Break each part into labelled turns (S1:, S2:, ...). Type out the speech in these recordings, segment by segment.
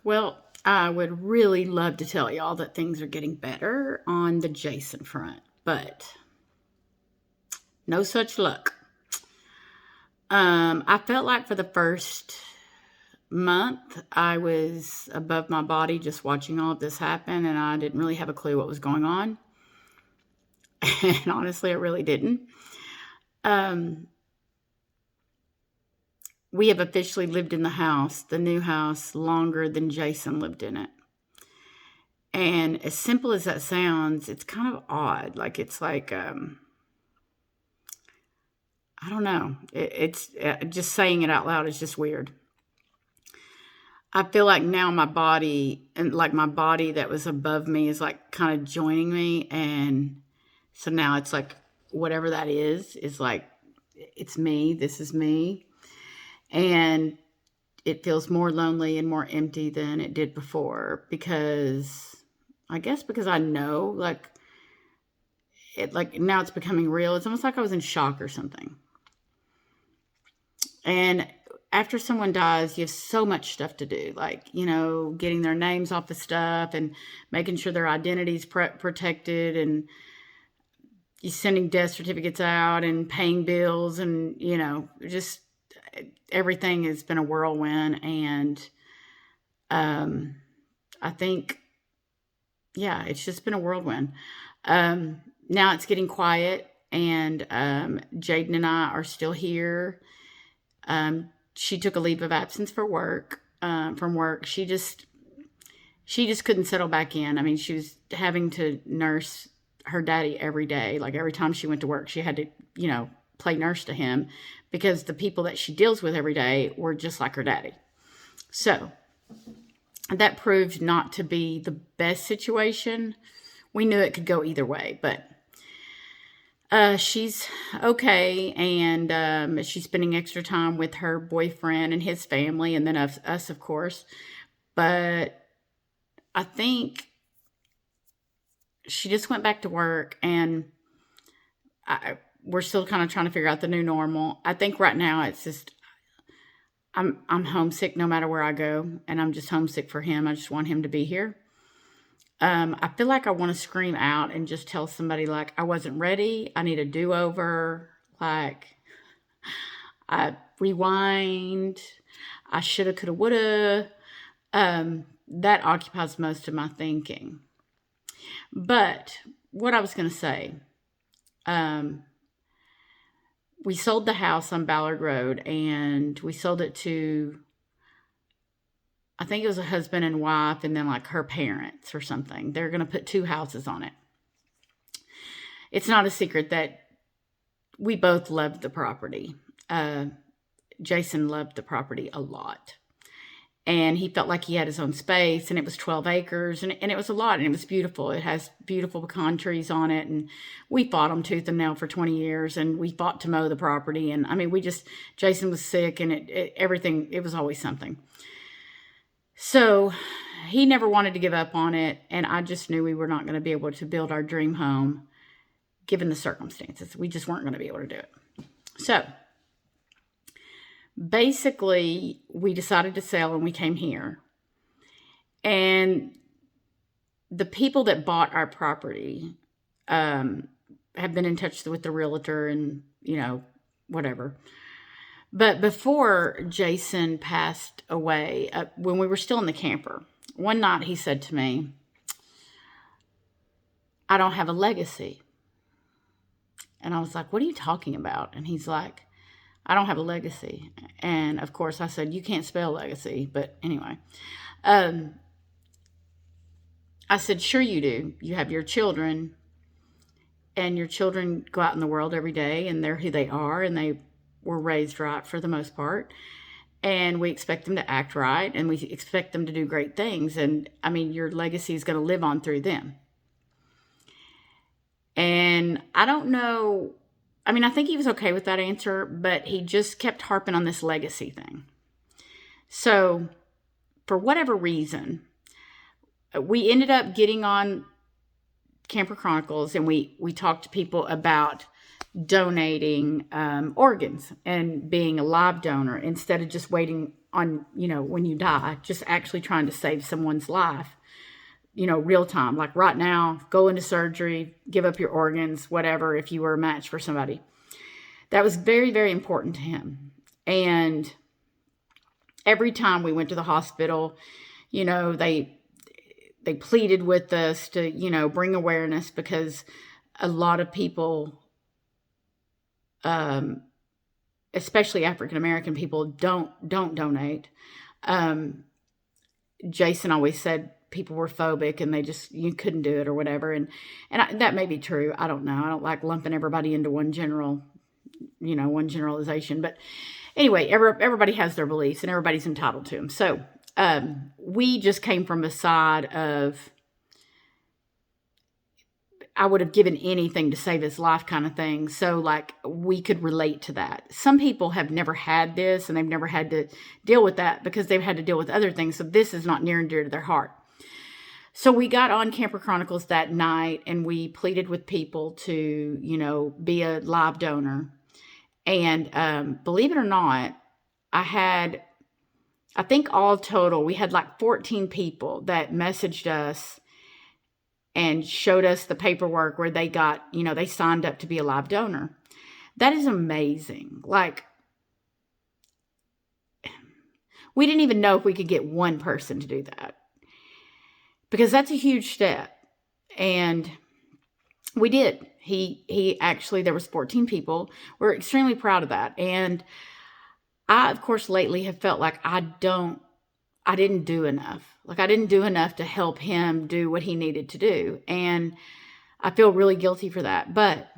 S1: Well, I would really love to tell y'all that things are getting better on the Jason front, but no such luck. I felt like for the first month, I was above my body just watching all of this happen, and I didn't really have a clue what was going on. And honestly, I really didn't. Um, we have officially lived in the house, the new house, longer than Jason lived in it. And as simple as that sounds, it's kind of odd. Like, it's like, I don't know. It's just saying it out loud is just weird. I feel like now my body, and like my body that was above me, is like kind of joining me. And so now it's like whatever that is like, it's me. This is me. And it feels more lonely and more empty than it did before because I guess because I know like now it's becoming real. It's almost like I was in shock or something. And after someone dies, you have so much stuff to do, like, getting their names off of stuff and making sure their identity's protected, and you sending death certificates out and paying bills, and, just everything has been a whirlwind. And I think, yeah, it's just been a whirlwind. Now it's getting quiet, and Jaden and I are still here. She took a leave of absence for work, from work. She just couldn't settle back in. I mean, she was having to nurse her daddy every day. Like every time she went to work, she had to, play nurse to him because the people that she deals with every day were just like her daddy. So that proved not to be the best situation. We knew it could go either way, but she's okay, and she's spending extra time with her boyfriend and his family, and then us, of course. But I think she just went back to work, and we're still kind of trying to figure out the new normal. I think right now it's just I'm homesick no matter where I go, and I'm just homesick for him. I just want him to be here. I feel like I want to scream out and just tell somebody, like, I wasn't ready. I need a do-over. Like, I rewind. I shoulda, coulda, woulda. That occupies most of my thinking. But what I was going to say, we sold the house on Ballard Road, and we sold it to, I think it was a husband and wife, and then like her parents or something. They're going to put two houses on it. It's not a secret that we both loved the property. Jason loved the property a lot. And he felt like he had his own space, and it was 12 acres, and it was a lot, and it was beautiful. It has beautiful pecan trees on it, and we fought them tooth and nail for 20 years, and we fought to mow the property. And I mean, Jason was sick, and everything, it was always something. So he never wanted to give up on it, and I just knew we were not going to be able to build our dream home given the circumstances. We just weren't going to be able to do it. So basically, we decided to sell, and we came here. And the people that bought our property have been in touch with the realtor and, whatever. But before Jason passed away, when we were still in the camper, one night he said to me, I don't have a legacy. And I was like, what are you talking about? And he's like, I don't have a legacy. And of course I said, you can't spell legacy. But anyway, I said, sure you do. You have your children, and your children go out in the world every day, and they're who they are, and they were raised right for the most part. And we expect them to act right, and we expect them to do great things. And I mean, your legacy is going to live on through them. And I don't know. I mean, I think he was okay with that answer, but he just kept harping on this legacy thing. So for whatever reason, we ended up getting on Camper Chronicles, and we talked to people about donating organs and being a live donor instead of just waiting on, when you die, just actually trying to save someone's life, real time. Like right now, go into surgery, give up your organs, whatever, if you were a match for somebody. That was very, very important to him. And every time we went to the hospital, they pleaded with us to, bring awareness, because a lot of people, especially African American people, don't donate. Jason always said people were phobic and you couldn't do it or whatever. And that may be true. I don't know. I don't like lumping everybody into one generalization. But anyway, everybody has their beliefs and everybody's entitled to them. So we just came from a side of, I would have given anything to save his life kind of thing. So like we could relate to that. Some people have never had this and they've never had to deal with that because they've had to deal with other things. So this is not near and dear to their heart. So we got on Camper Chronicles that night and we pleaded with people to, be a live donor. And believe it or not, I think all total, we had like 14 people that messaged us and showed us the paperwork where they got, they signed up to be a live donor. That is amazing. Like, we didn't even know if we could get one person to do that, because that's a huge step. And we did. He actually, there was 14 people. We're extremely proud of that. And I, of course, lately have felt like I didn't do enough. Like I didn't do enough to help him do what he needed to do. And I feel really guilty for that. But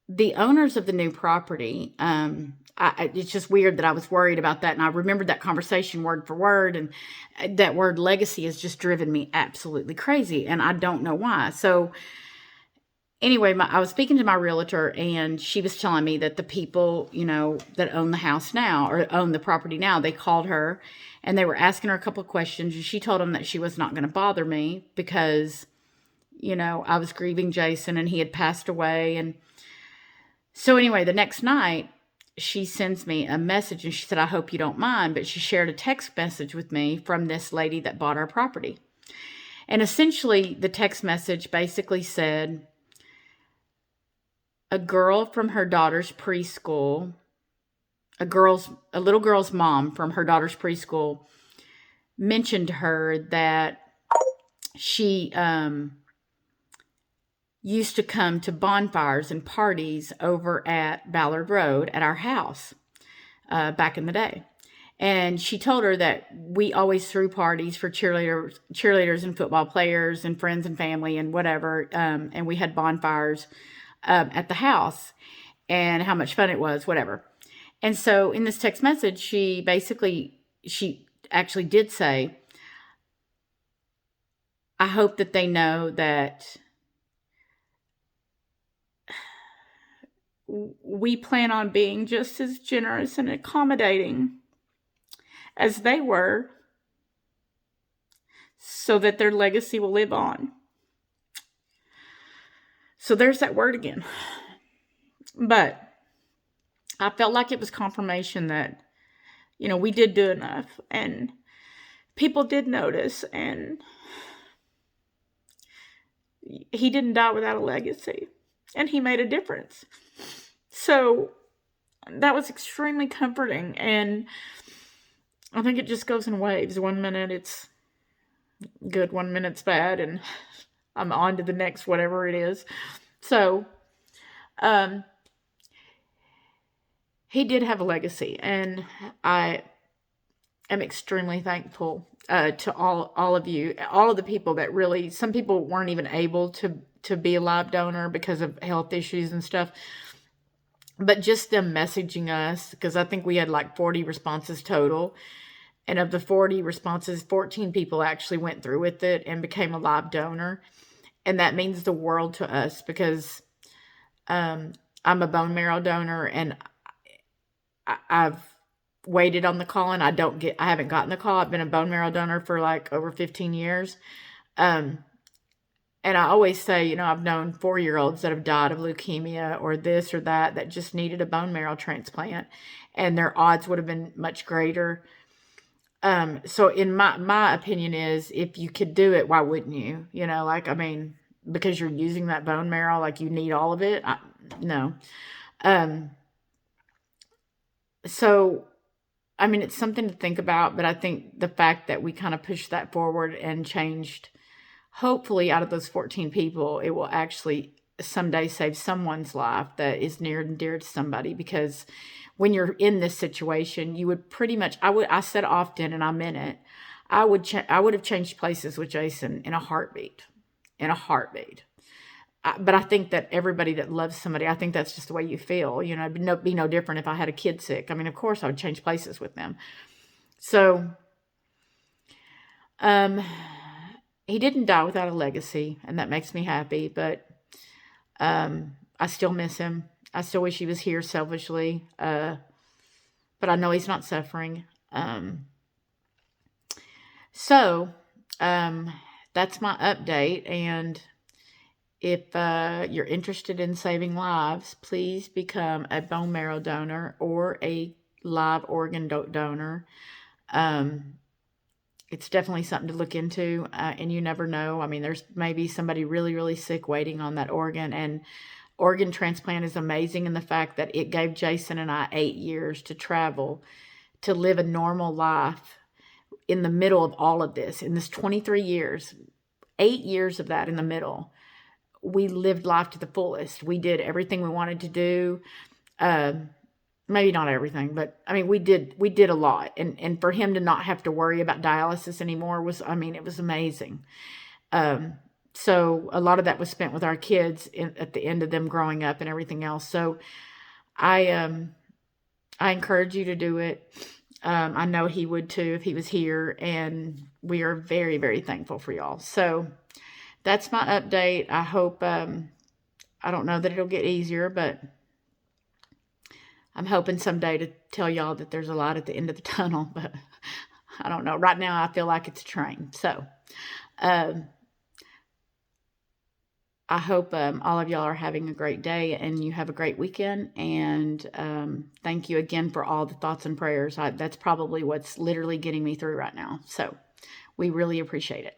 S1: the owners of the new property, it's just weird that I was worried about that. And I remembered that conversation word for word. And that word legacy has just driven me absolutely crazy. And I don't know why. So anyway, I was speaking to my realtor and she was telling me that the people, that own the house now or own the property now, they called her and they were asking her a couple of questions. And she told them that she was not going to bother me because, I was grieving Jason and he had passed away. And so anyway, the next night she sends me a message and she said, I hope you don't mind. But she shared a text message with me from this lady that bought our property. And essentially the text message basically said, a girl from her daughter's preschool, a little girl's mom from her daughter's preschool mentioned to her that she used to come to bonfires and parties over at Ballard Road at our house back in the day. And she told her that we always threw parties for cheerleaders and football players and friends and family and whatever. And we had bonfires at the house and how much fun it was, whatever. And so in this text message, she actually did say, I hope that they know that we plan on being just as generous and accommodating as they were so that their legacy will live on. So there's that word again. But I felt like it was confirmation that, we did do enough and people did notice and he didn't die without a legacy and he made a difference. So that was extremely comforting. And I think it just goes in waves. 1 minute it's good, 1 minute's bad, and I'm on to the next, whatever it is. So, he did have a legacy, and I am extremely thankful to all of you, all of the people that really, some people weren't even able to be a live donor because of health issues and stuff. But just them messaging us, because I think we had like 40 responses total. And of the 40 responses, 14 people actually went through with it and became a live donor. And that means the world to us because I'm a bone marrow donor and I've waited on the call and I haven't gotten the call. I've been a bone marrow donor for like over 15 years. And I always say, I've known 4-year-olds that have died of leukemia or this or that just needed a bone marrow transplant, and their odds would have been much greater. So in my opinion is, if you could do it, why wouldn't you? Because you're using that bone marrow, like you need all of it. No. Um, so it's something to think about, but I think the fact that we kind of pushed that forward and changed, hopefully out of those 14 people, it will actually someday save someone's life that is near and dear to somebody. Because when you're in this situation, you would pretty much, I said often, and I meant it, I would have changed places with Jason in a heartbeat, but I think that everybody that loves somebody, I think that's just the way you feel. It'd be no different if I had a kid sick. Of course I would change places with them. So, he didn't die without a legacy, and that makes me happy, but I still miss him. I still wish he was here selfishly, but I know he's not suffering. So, that's my update, and if you're interested in saving lives, please become a bone marrow donor or a live organ donor. It's definitely something to look into, and you never know. There's maybe somebody really, really sick waiting on that organ, and organ transplant is amazing in the fact that it gave Jason and I 8 years to travel, to live a normal life in the middle of all of this. In this 23 years, 8 years of that in the middle, we lived life to the fullest. We did everything we wanted to do. Maybe not everything, but we did a lot. And for him to not have to worry about dialysis anymore was, it was amazing. So a lot of that was spent with our kids at the end of them growing up and everything else. So I encourage you to do it. I know he would too if he was here, and we are very, very thankful for y'all. So that's my update. I hope, I don't know that it'll get easier, but I'm hoping someday to tell y'all that there's a light at the end of the tunnel, but I don't know. Right now, I feel like it's a train. So, I hope all of y'all are having a great day and you have a great weekend. And thank you again for all the thoughts and prayers. That's probably what's literally getting me through right now. So we really appreciate it.